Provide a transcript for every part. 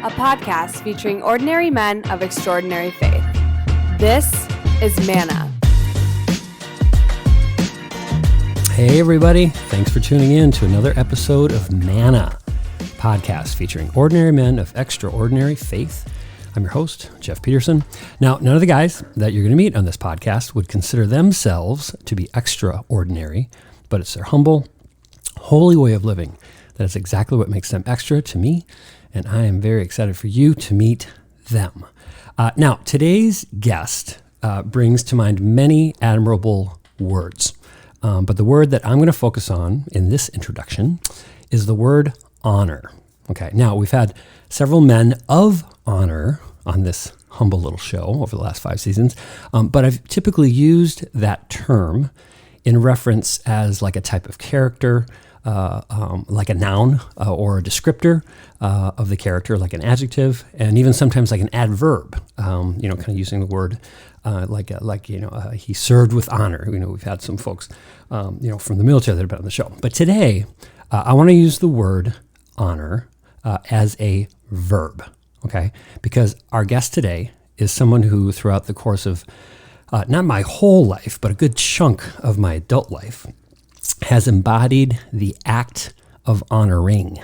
a podcast featuring ordinary men of extraordinary faith. This is Manna. Hey everybody, thanks for tuning in to another episode of Manna, podcast featuring ordinary men of extraordinary faith. I'm your host, Jeff Peterson. Now, none of the guys that you're going to meet on this podcast would consider themselves to be extraordinary, but it's their humble, holy way of living that is exactly what makes them extra to me, and I am very excited for you to meet them. Now, today's guest brings to mind many admirable words, but the word that I'm going to focus on in this introduction is the word honor. Okay, now we've had several men of honor on this humble little show over the last 5 seasons, but I've typically used that term in reference as like a type of character, like a noun or a descriptor of the character, like an adjective, and even sometimes like an adverb, kind of using the word he served with honor. We've had some folks, from the military that have been on the show. But today, I want to use the word honor as a verb, okay? Because our guest today is someone who, throughout the course of not my whole life, but a good chunk of my adult life, has embodied the act of honoring.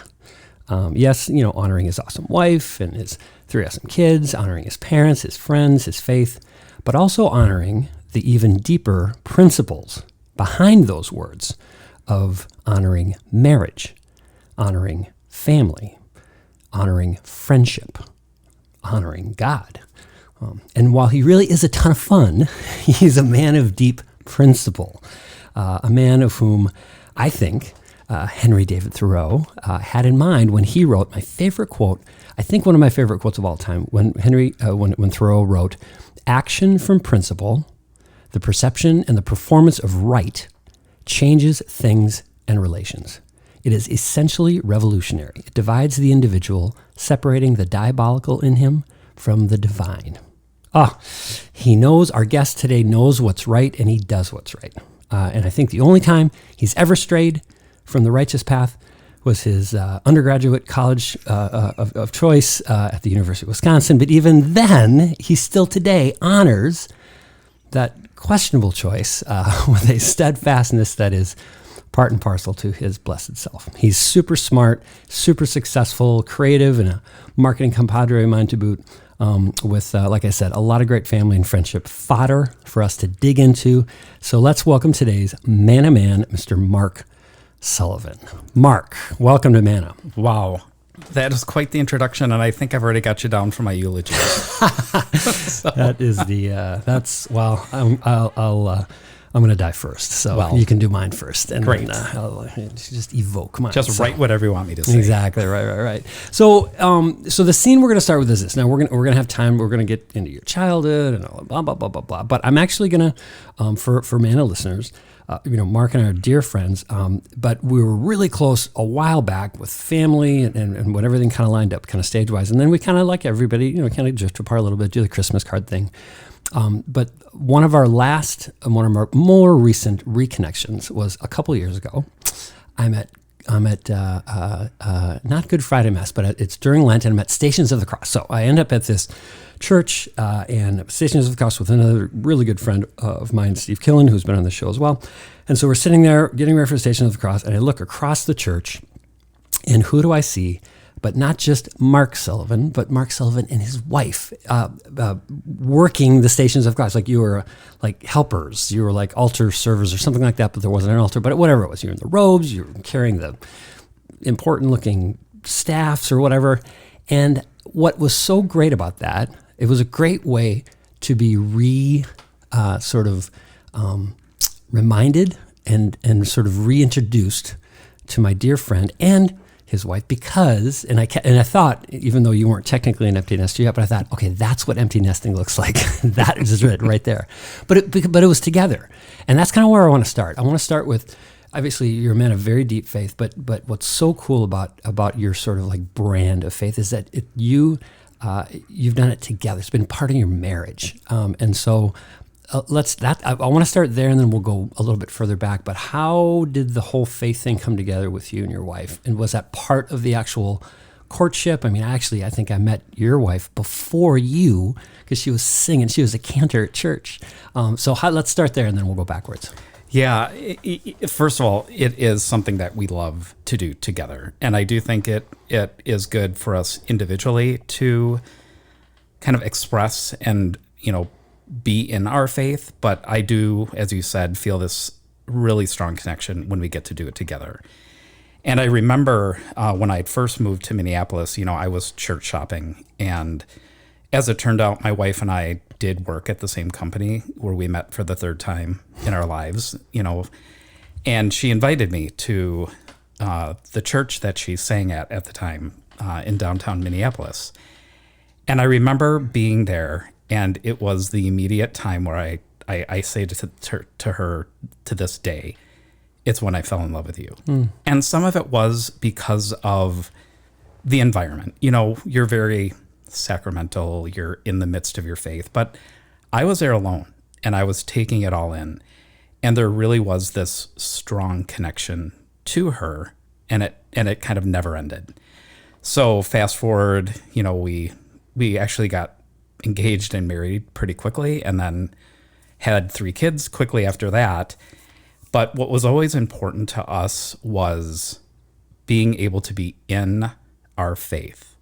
Yes, honoring his awesome wife and his 3 awesome kids, honoring his parents, his friends, his faith, but also honoring the even deeper principles behind those words of honoring marriage, honoring family, honoring friendship, honoring God. And while he really is a ton of fun, he's a man of deep principle, a man of whom I think Henry David Thoreau had in mind when he wrote my favorite quote, I think one of my favorite quotes of all time, when Thoreau wrote, "Action from principle, the perception and the performance of right changes things and relations. It is essentially revolutionary. It divides the individual, separating the diabolical in him from the divine." He knows, our guest today knows what's right, and he does what's right. And I think the only time he's ever strayed from the righteous path was his undergraduate college of choice at the University of Wisconsin. But even then, he still today honors that questionable choice with a steadfastness that is part and parcel to his blessed self. He's super smart, super successful, creative, and a marketing compadre of mine to boot, with, like I said, a lot of great family and friendship fodder for us to dig into. So let's welcome today's Manna Man, Mr. Mark Sullivan. Mark, welcome to Manna. Wow. That was quite the introduction, and I think I've already got you down for my eulogy. That is I'm going to die first, so you can do mine first. And great. Then, I'll just evoke mine. Just write whatever you want me to say. Exactly, right. So the scene we're going to start with is this. Now, we're going to have time. We're going to get into your childhood and all blah, blah, blah, blah, blah. But I'm actually going to, for Manna listeners, Mark and I are dear friends, but we were really close a while back with family and when everything kind of lined up kind of stage-wise. And then we kind of, like everybody, kind of drift apart a little bit, do the Christmas card thing. But one of our more recent reconnections was a couple years ago. I'm at not Good Friday Mass, but it's during Lent, and I'm at Stations of the Cross. So I end up at this church and Stations of the Cross with another really good friend of mine, Steve Killen, who's been on the show as well. And so we're sitting there getting ready for Stations of the Cross, and I look across the church, and who do I see? But not just Mark Sullivan, but Mark Sullivan and his wife working the Stations of Cross. Like you were like helpers, you were like altar servers or something like that, but there wasn't an altar. But whatever it was, you were in the robes, you were carrying the important looking staffs or whatever. And what was so great about that, it was a great way to be reminded and sort of reintroduced to my dear friend and his wife, because, and I thought, even though you weren't technically an empty nester yet, but I thought, okay, that's what empty nesting looks like. That is it right there. But it was together. And that's kind of where I want to start. I want to start with, obviously, you're a man of very deep faith, but what's so cool about your sort of like brand of faith is that you've done it together. It's been part of your marriage. And so I want to start there, and then we'll go a little bit further back. But how did the whole faith thing come together with you and your wife? And was that part of the actual courtship. I mean, actually, I think I met your wife before you because she was singing. She was a cantor at church. Let's start there and then we'll go backwards. Yeah. First of all, it is something that we love to do together. And I do think it is good for us individually to kind of express and, be in our faith. But I do, as you said, feel this really strong connection when we get to do it together. And I remember when I first moved to Minneapolis, I was church shopping. And as it turned out, my wife and I did work at the same company where we met for the third time in our lives, and she invited me to the church that she sang at the time in downtown Minneapolis. And I remember being there, and it was the immediate time where I say to her to this day, it's when I fell in love with you. And some of it was because of the environment. You're very sacramental, you're in the midst of your faith, but I was there alone and I was taking it all in. And there really was this strong connection to her, and it kind of never ended. So fast forward, we actually got engaged and married pretty quickly, and then had 3 kids quickly after that. But what was always important to us was being able to be in our faith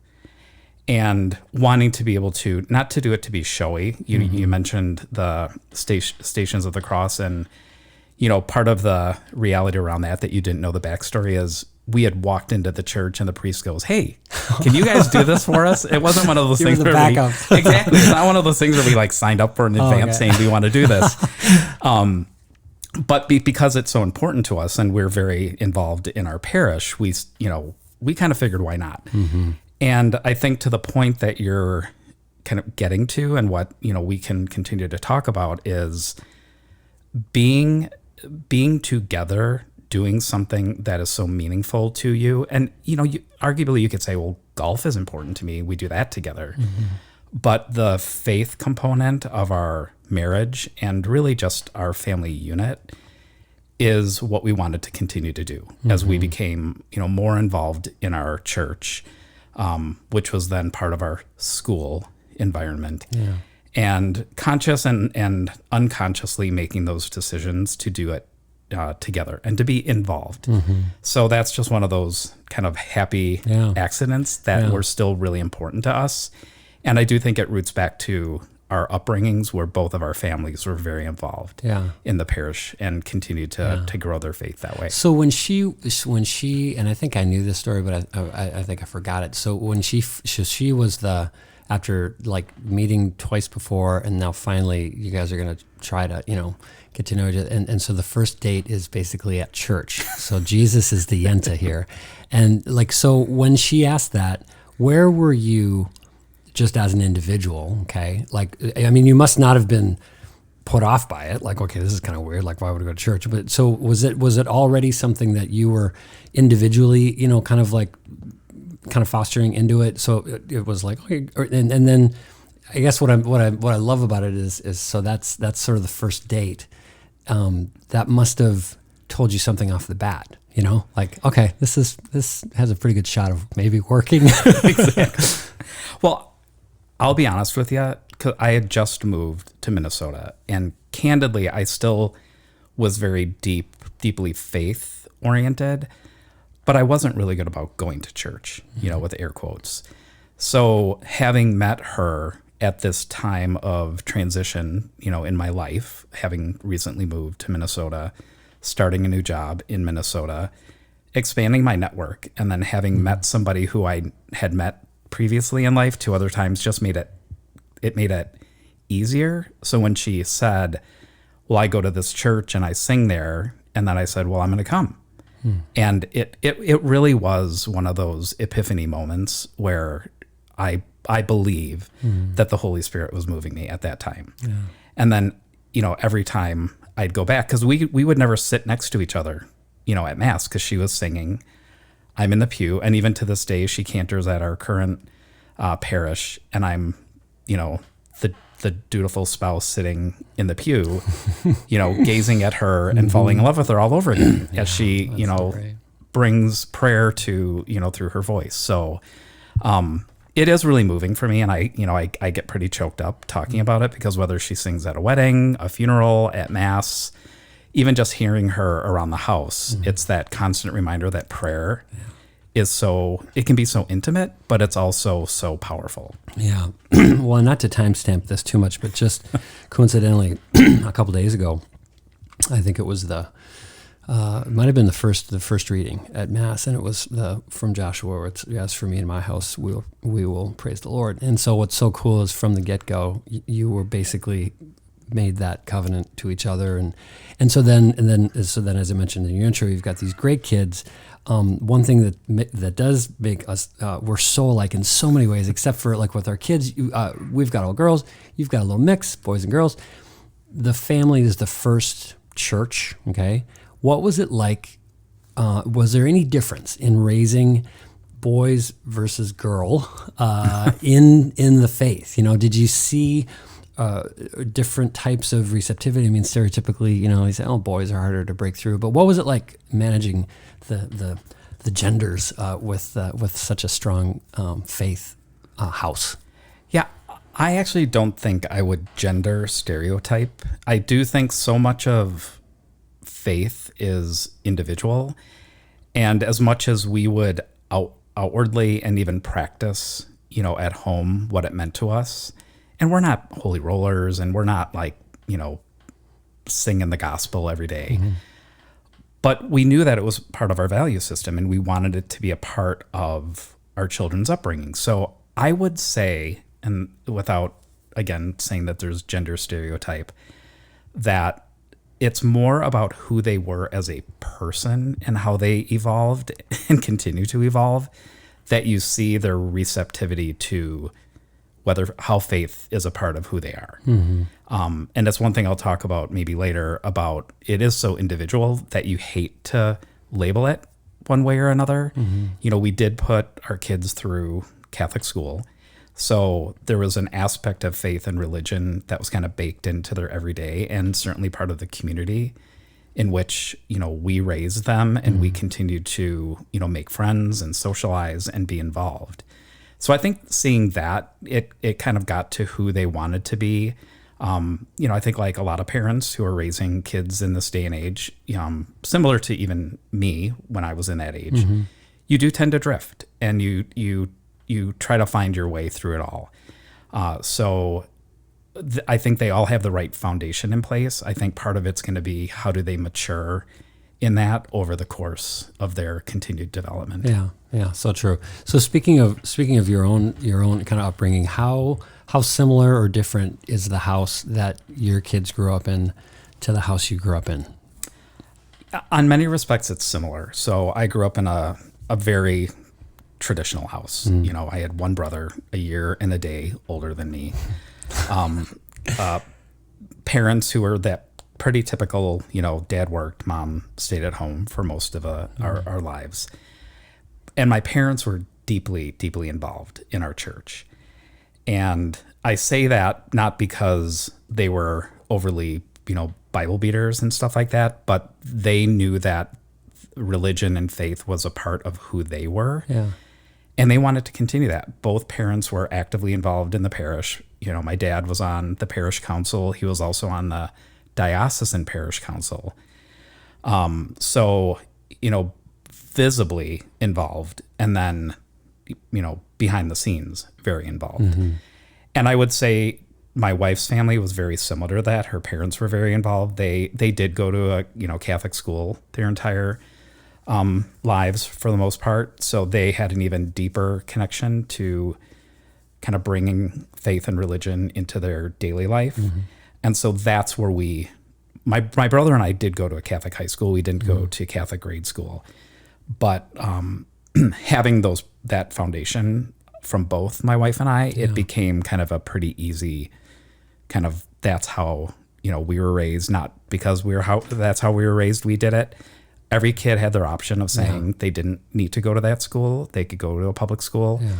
and wanting to be able to, not to do it to be showy. You mentioned the Stations of the Cross, and, part of the reality around that you didn't know the backstory is we had walked into the church and the priest goes, "Hey, can you guys do this for us?" It wasn't one of those things where exactly. It's not one of those things where we signed up for in advance saying we want to do this. But because it's so important to us and we're very involved in our parish, we kind of figured, why not? Mm-hmm. And I think to the point that you're kind of getting to, and what, we can continue to talk about, is being together, doing something that is so meaningful to you. And, arguably you could say, well, golf is important to me. We do that together. Mm-hmm. But the faith component of our marriage and really just our family unit is what we wanted to continue to do as we became, more involved in our church, which was then part of our school environment. Yeah. And conscious and unconsciously making those decisions to do it together and to be involved. Mm-hmm. So that's just one of those kind of happy accidents that were still really important to us. And I do think it roots back to our upbringings, where both of our families were very involved in the parish and continued to grow their faith that way. So when she, and I think I knew this story, but I think I forgot it. So when she was after meeting twice before, and now finally you guys are going to try to, get to know each other. And so the first date is basically at church. So Jesus is the yenta here. And so when she asked that, where were you just as an individual? Okay. You must not have been put off by it. Okay, this is kind of weird. Why would I go to church? But so was it already something that you were individually, kind of fostering into it? So it was okay. And then I guess what I love about it is so that's sort of the first date. That must have told you something off the bat, okay, this has a pretty good shot of maybe working. Exactly. Well, I'll be honest with you, because I had just moved to Minnesota, and candidly, I still was very deeply faith oriented, but I wasn't really good about going to church, with air quotes. So having met her at this time of transition, in my life, having recently moved to Minnesota, starting a new job in Minnesota, expanding my network, and then having met somebody who I had met previously in life 2 other times, just made it easier. So when she said, well, I go to this church and I sing there, and then I said, well, I'm going to come. And it really was one of those epiphany moments where I believe that the Holy Spirit was moving me at that time. Yeah. And then, every time I'd go back, because we would never sit next to each other, at Mass, because she was singing, I'm in the pew. And even to this day, she cantors at our current parish, and I'm, the dutiful spouse sitting in the pew, gazing at her and falling in love with her all over again as she, brings prayer to, through her voice. So It is really moving for me, and I get pretty choked up talking about it, because whether she sings at a wedding, a funeral, at mass, even just hearing her around the house, it's that constant reminder that prayer it can be so intimate, but it's also so powerful. Yeah. Well, not to timestamp this too much, but just coincidentally, a couple days ago, I think it was it might have been the first reading at Mass, and it was from Joshua, where it's, "Yes, for me and my house, we will praise the Lord." And so what's so cool is from the get-go, you were basically made that covenant to each other, and so then as I mentioned in your intro, you've got these great kids. One thing that does make us we're so alike in so many ways, except for like with our kids, we've got all girls, you've got a little mix, boys and girls. The family is the first church. Okay, what was it like? Was there any difference in raising boys versus girl in the faith? Did you see different types of receptivity? I mean, stereotypically, you say, "Oh, boys are harder to break through." But what was it like managing the genders with such a strong faith house? Yeah, I actually don't think I would gender stereotype. I do think so much of faith is individual, and as much as we would outwardly and even practice, at home what it meant to us. And we're not holy rollers, and we're not like, singing the gospel every day. Mm-hmm. But we knew that it was part of our value system, and we wanted it to be a part of our children's upbringing. So I would say, and without, again, saying that there's gender stereotype, that it's more about who they were as a person and how they evolved and continue to evolve, that you see their receptivity to how faith is a part of who they are. Mm-hmm. And that's one thing I'll talk about maybe later, about it is so individual that you hate to label it one way or another. Mm-hmm. We did put our kids through Catholic school, so there was an aspect of faith and religion that was kind of baked into their everyday, and certainly part of the community in which, we raised them, and we continued to, make friends and socialize and be involved. So I think seeing that, it kind of got to who they wanted to be. I think like a lot of parents who are raising kids in this day and age, similar to even me when I was in that age, you do tend to drift, and you try to find your way through it all. I think they all have the right foundation in place. I think part of it's going to be how do they mature in that over the course of their continued development. Yeah, so true. So speaking of your own kind of upbringing, how similar or different is the house that your kids grew up in to the house you grew up in? On many respects, it's similar. So I grew up in a very traditional house. I had one brother a year and a day older than me. Parents who were that pretty typical, dad worked, mom stayed at home for most of our lives. And my parents were deeply, deeply involved in our church. And I say that not because they were overly, Bible beaters and stuff like that, but they knew that religion and faith was a part of who they were. Yeah. And they wanted to continue that. Both parents were actively involved in the parish. My dad was on the parish council. He was also on the diocesan parish council. So, visibly involved, and then, behind the scenes, very involved. Mm-hmm. And I would say my wife's family was very similar to that. Her parents were very involved. They did go to a, Catholic school their entire lives for the most part. So they had an even deeper connection to kind of bringing faith and religion into their daily life. Mm-hmm. And so that's where my brother and I did go to a Catholic high school. We didn't go to Catholic grade school, but having that foundation from both my wife and I, it became kind of a pretty easy kind of, that's how, we were raised, not because that's how we were raised, we did it. Every kid had their option of saying they didn't need to go to that school. They could go to a public school. Yeah.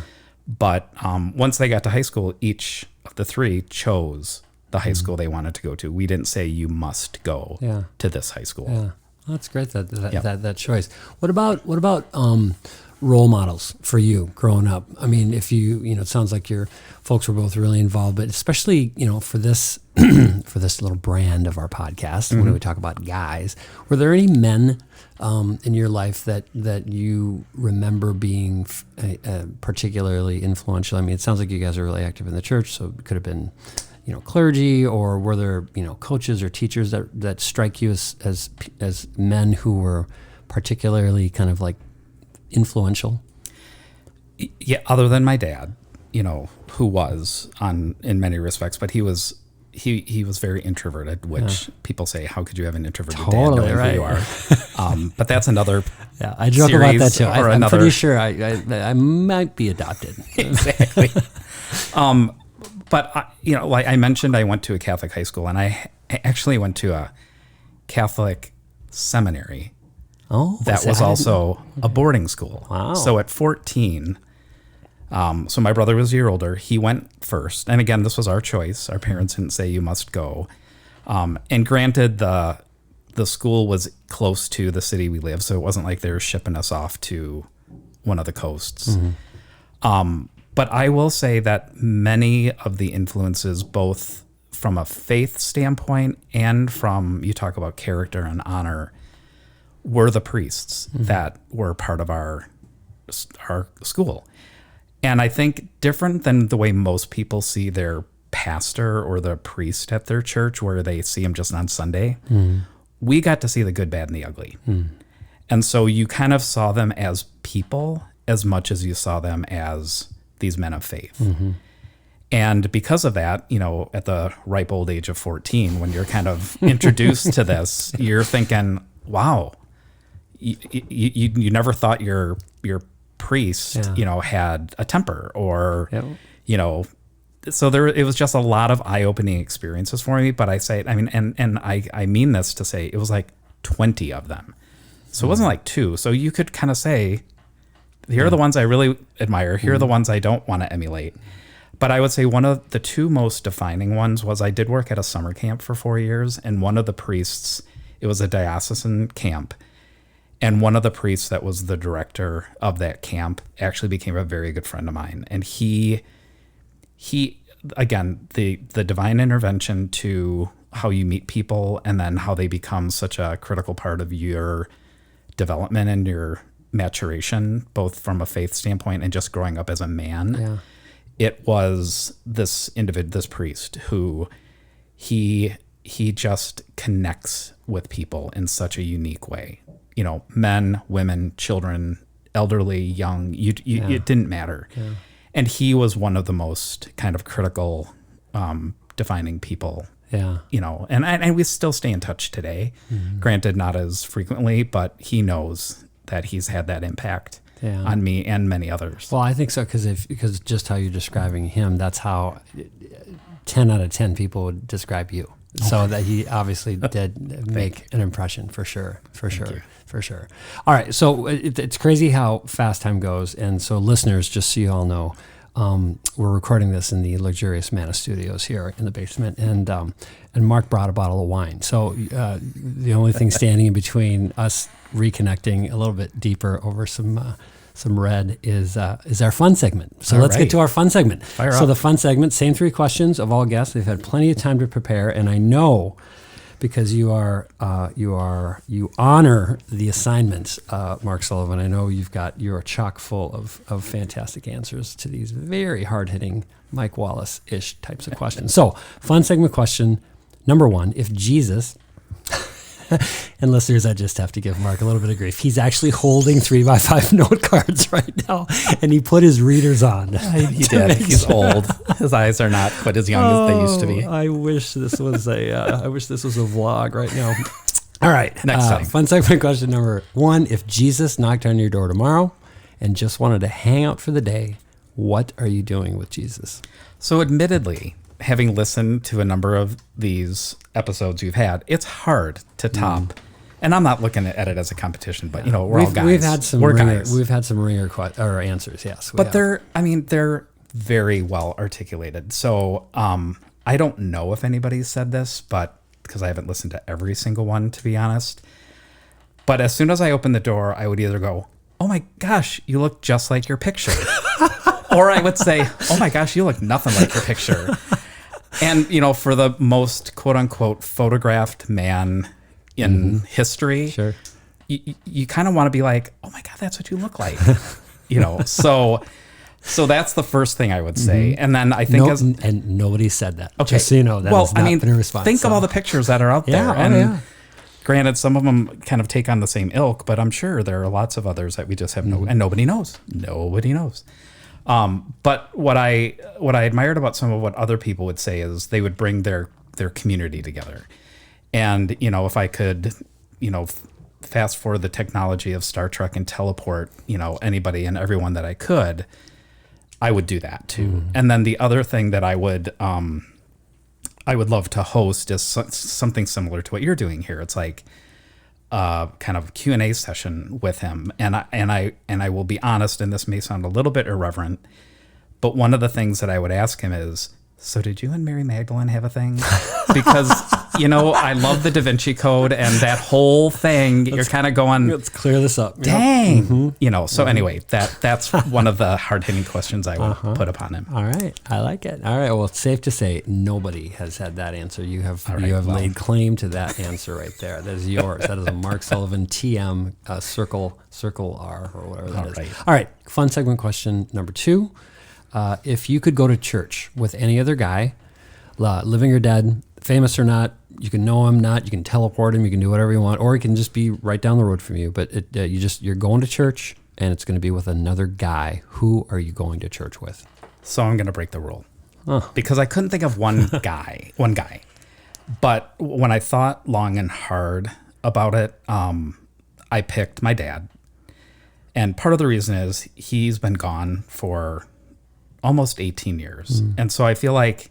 But once they got to high school, each of the three chose the high school they wanted to go to. We didn't say you must go to this high school. Yeah, well, that's great that choice. What about role models for you growing up? I mean, if it sounds like your folks were both really involved, but especially, for this, for this little brand of our podcast, when we talk about guys, were there any men in your life that you remember being particularly influential? I mean, it sounds like you guys are really active in the church, so it could have been, clergy, or were there, coaches or teachers that strike you as men who were particularly kind of like influential? Yeah, other than my dad, who was in many respects, but he was very introverted, which people say, how could you have an introverted dad knowing who you are? But that's another I joke about that too. I'm pretty sure I might be adopted. Exactly. But like I mentioned, I went to a Catholic high school, and I actually went to a Catholic seminary. Oh, that was also a boarding school. Wow. So at 14, so my brother was a year older. He went first. And again, this was our choice. Our parents didn't say you must go. And granted, the school was close to the city we live, so it wasn't like they were shipping us off to one of the coasts. But I will say that many of the influences, both from a faith standpoint and from, you talk about character and honor, were the priests that were part of our school. And I think different than the way most people see their pastor or the priest at their church, where they see him just on Sunday, we got to see the good, bad, and the ugly. And so you kind of saw them as people as much as you saw them as these men of faith. And because of that, at the ripe old age of 14, when you're kind of introduced to this, you're thinking, wow, you never thought your priest, had a temper, or, so it was just a lot of eye-opening experiences for me. But I mean this to say it was like 20 of them. So it wasn't like two. So you could kind of say, here are the ones I really admire. Here are the ones I don't want to emulate. But I would say one of the two most defining ones was I did work at a summer camp for 4 years, and one of the priests, it was a diocesan camp, and one of the priests that was the director of that camp actually became a very good friend of mine. And he again, the divine intervention to how you meet people, and then how they become such a critical part of your development and your maturation, both from a faith standpoint and just growing up as a man. It was this individual, this priest, who he just connects with people in such a unique way. Men, women, children, elderly, young, it didn't matter. And he was one of the most kind of critical, defining people. And we still stay in touch today. Granted, not as frequently, but he knows that he's had that impact on me and many others. Well, I think so, because just how you're describing him, that's how 10 out of 10 people would describe you. So that he obviously did make an impression, for sure. All right, so it's crazy how fast time goes. And so listeners, just so you all know, we're recording this in the luxurious Manna studios here in the basement, and Mark brought a bottle of wine. So the only thing standing in between us reconnecting a little bit deeper over some red is our fun segment. So let's get to our fun segment. So the fun segment, same three questions of all guests. They've had plenty of time to prepare, and I know, because you honor the assignment, Mark Sullivan. I know you're chock full of fantastic answers to these very hard-hitting Mike Wallace-ish types of questions. So, fun segment question number one: if Jesus, and listeners, I just have to give Mark a little bit of grief. He's actually holding 3x5 note cards right now, and he put his readers on. He did. He's old. His eyes are not quite as young as they used to be. I wish this was a vlog right now. All right, next time. Fun segment question number one: if Jesus knocked on your door tomorrow and just wanted to hang out for the day, what are you doing with Jesus? So, admittedly, having listened to a number of these episodes you've had, it's hard to top. And I'm not looking at it as a competition, but we're all guys. We've had some ringer answers, yes. But they're very well articulated. So I don't know if anybody's said this, but because I haven't listened to every single one, to be honest. But as soon as I open the door, I would either go, oh my gosh, you look just like your picture. Or I would say, oh my gosh, you look nothing like your picture. And, for the most quote unquote photographed man in history, Sure. you kind of want to be like, oh my God, that's what you look like. So that's the first thing I would say. And then I think and nobody said that. Okay. Just so you know, that has not been a response. Think of all the pictures that are out there. Yeah. Granted, some of them kind of take on the same ilk, but I'm sure there are lots of others that we just have and nobody knows. Nobody knows. But what I admired about some of what other people would say is they would bring their community together. And, if I could, fast forward the technology of Star Trek and teleport, anybody and everyone that I could, I would do that too. And then the other thing that I would love to host is something similar to what you're doing here. It's like kind of Q&A session with him. And I will be honest, and this may sound a little bit irreverent, but one of the things that I would ask him is, so did you and Mary Magdalene have a thing? Because, I love the Da Vinci Code and that whole thing. You're kind of going, let's clear this up. Dang. So anyway, that's one of the hard-hitting questions I would put upon him. All right. I like it. All right. Well, it's safe to say nobody has had that answer. You have laid claim to that answer right there. That is yours. That is a Mark Sullivan TM circle R or whatever that is. Right. All right. Fun segment question number 2. If you could go to church with any other guy, living or dead, famous or not, you can know him, not, you can teleport him, you can do whatever you want, or he can just be right down the road from you. But you're going to church and it's going to be with another guy. Who are you going to church with? So I'm going to break the rule because I couldn't think of one guy. But when I thought long and hard about it, I picked my dad. And part of the reason is he's been gone for almost 18 years. And so I feel like,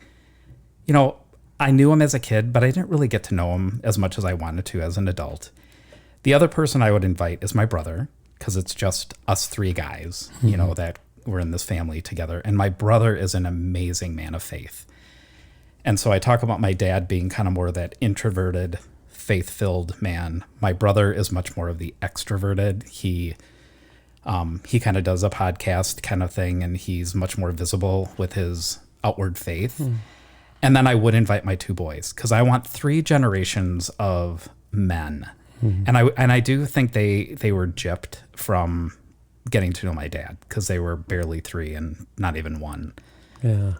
I knew him as a kid, but I didn't really get to know him as much as I wanted to as an adult. The other person I would invite is my brother, because it's just us 3 guys, that we're in this family together. And my brother is an amazing man of faith. And so I talk about my dad being kind of more that introverted, faith-filled man. My brother is much more of the extroverted. He kind of does a podcast kind of thing, and he's much more visible with his outward faith. And then I would invite my 2 boys because I want 3 generations of men. And I do think they were gypped from getting to know my dad because they were barely 3 and not even 1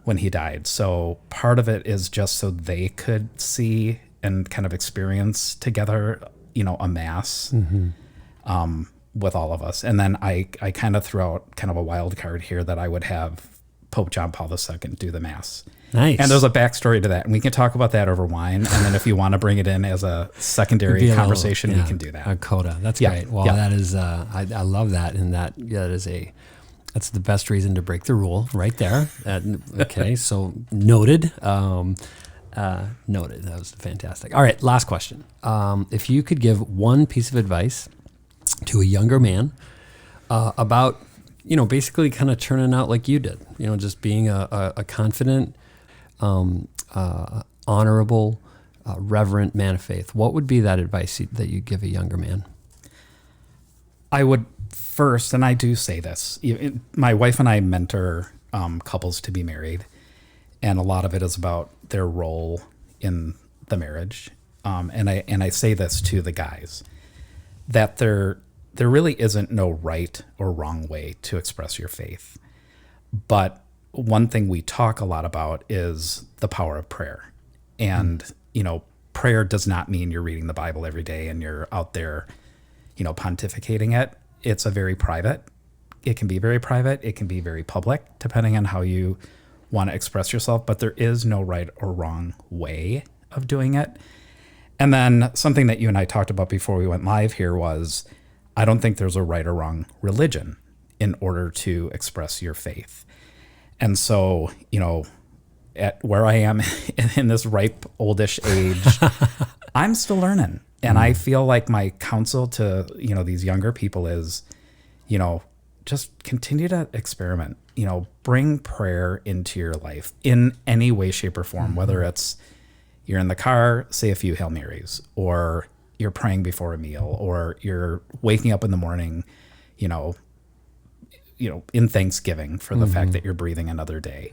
when he died. So part of it is just so they could see and kind of experience together, a mass with all of us. And then I kind of threw out kind of a wild card here that I would have Pope John Paul II do the mass. Nice. And there's a backstory to that. And we can talk about that over wine. And then if you want to bring it in as a secondary conversation, we can do that. A coda. That's great. Well, that is, I love that. And that's the best reason to break the rule right there. Okay. So noted. Noted. That was fantastic. All right. Last question. If you could give one piece of advice to a younger man about, basically kind of turning out like you did, just being a confident, honorable, reverent man of faith, what would be that advice that you give a younger man? I would first, and I do say this, my wife and I mentor couples to be married, and a lot of it is about their role in the marriage. And I say this to the guys, that there really isn't no right or wrong way to express your faith. But one thing we talk a lot about is the power of prayer. And, prayer does not mean you're reading the Bible every day and you're out there, pontificating it. It can be very private. It can be very public, depending on how you want to express yourself. But there is no right or wrong way of doing it. And then something that you and I talked about before we went live here was, I don't think there's a right or wrong religion in order to express your faith. And so, at where I am in this ripe, oldish age, I'm still learning. And I feel like my counsel to, these younger people is, just continue to experiment, bring prayer into your life in any way, shape, or form, whether it's you're in the car, say a few Hail Marys, or you're praying before a meal, or you're waking up in the morning, in thanksgiving for the fact that you're breathing another day.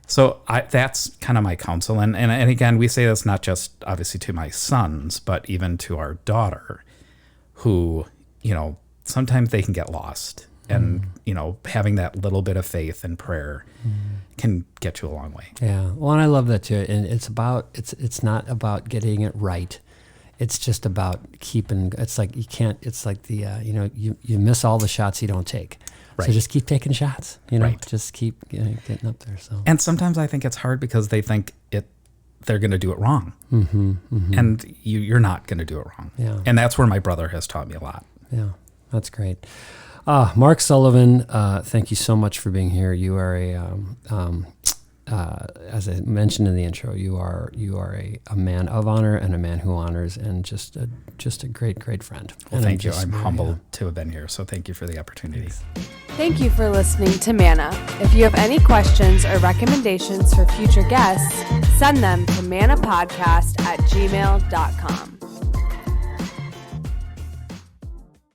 So that's kind of my counsel. And again, we say this not just obviously to my sons, but even to our daughter, who, sometimes they can get lost. And, having that little bit of faith and prayer can get you a long way. Yeah. Well, and I love that too. And it's not about getting it right. It's just about it's like you miss all the shots you don't take. Right. So just keep taking shots, Right. just keep getting up there. So. And sometimes I think it's hard because they think they're going to do it wrong. And you're not going to do it wrong. Yeah. And that's where my brother has taught me a lot. Yeah, that's great. Mark Sullivan, thank you so much for being here. You are as I mentioned in the intro, you are a man of honor and a man who honors, and just a great friend. Well, thank you. I'm humbled to have been here. So thank you for the opportunity. Thank you for listening to Manna. If you have any questions or recommendations for future guests, send them to mannapodcast@gmail.com.